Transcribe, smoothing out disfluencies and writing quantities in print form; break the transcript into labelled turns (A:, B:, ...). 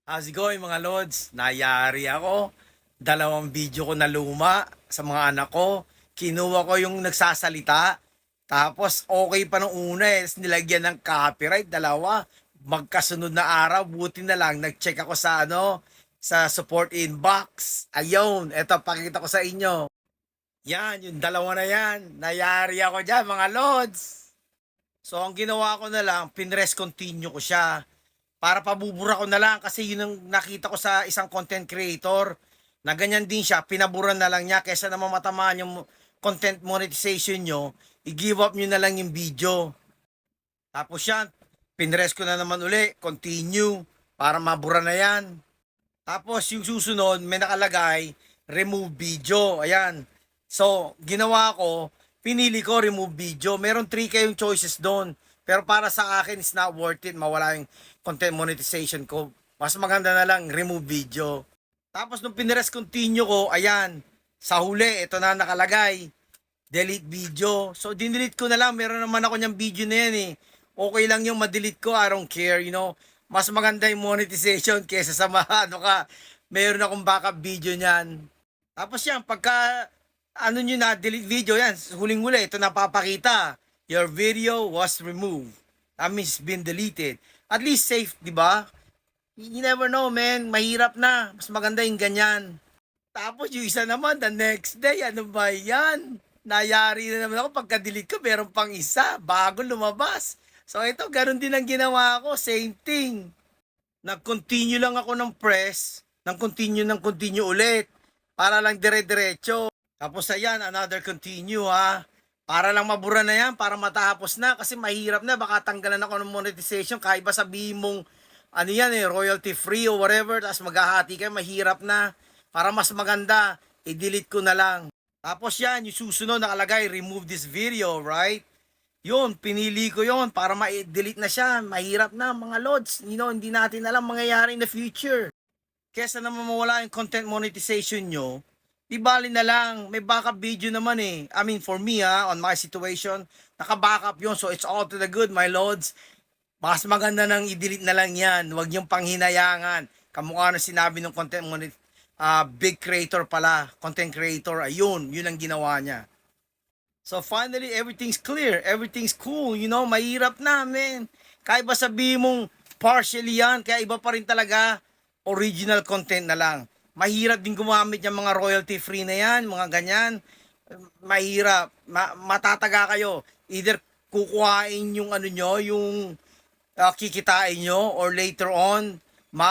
A: How's it going mga lods? Nayari ako. Dalawang video ko na luma sa mga anak ko. Kinuha ko yung nagsasalita. Tapos okay pa nung una nilagyan ng copyright. Dalawa. Magkasunod na araw. Buti na lang. Nag-check ako sa sa support inbox. Ayun. Eto pakita ko sa inyo. Yan. Yung dalawa na yan. Nayari ako dyan mga lods. So ang ginawa ko na lang, pinrest continue ko siya para pabubura ko na lang kasi yun ang nakita ko sa isang content creator na ganyan din siya, pinaburan na lang niya kaysa naman matamaan yung content monetization nyo, i-give up nyo na lang yung video. Tapos yan, pinrest ko na naman uli, continue, para mabura na yan. Tapos yung susunod, may nakalagay, remove video, ayan. So, ginawa ko, pinili ko remove video. Meron 3 kayong choices doon. Pero para sa akin, it's not worth it. Mawala yung content monetization ko. Mas maganda na lang, remove video. Tapos nung pinrest continue ko, ayan, sa huli, ito na nakalagay, delete video. So, dinelete ko na lang. Meron naman ako niyang video na yan eh. Okay lang yung ma-delete ko, I don't care, you know. Mas maganda yung monetization kaysa sa meron akong backup video niyan. Tapos yan, pagka nyo na, delete video yan, huling-huli, ito napapakita. Your video was removed. That means it's been deleted. At least safe, di ba? You never know, man. Mahirap na. Mas maganda yung ganyan. Tapos yung isa naman, the next day, ano ba yan? Nayari na naman ako, pagka-delete ko, meron pang isa, bago lumabas. So ito, ganun din ang ginawa ko, same thing. Nag-continue lang ako ng continue ulit, para lang dire-diretso. Tapos ayan, another continue ha. Para lang mabura na yan, para matapos na, kasi mahirap na, baka tanggalan ako ng monetization, kahit ba sabihin mong, ano yan royalty free or whatever, tapos maghahati kayo, mahirap na. Para mas maganda, i-delete ko na lang. Tapos yan, yung susunod nakalagay, remove this video, right? Yun, pinili ko yun para ma-delete na siya. Mahirap na mga lods. You know, hindi natin alam mangyayari in the future. Kesa naman mawala yung content monetization nyo, di bali na lang. May backup video naman eh. I mean, for me on my situation, naka-backup yun. So, it's all to the good, my lods. Mas maganda nang i-delete na lang yan. Huwag yung panghinayangan. Kamukha na sinabi ng big creator pala, content creator, ayun, yun ang ginawa niya. So finally, everything's clear, everything's cool, you know, mahirap na, man. Kahit ba sabihin mong partially yan, kaya iba pa rin talaga, original content na lang. Mahirap din gumamit yung mga royalty free na yan, mga ganyan. Mahirap, matataga kayo. Either kukuhain yung ano nyo, yung kikitain nyo, or later on,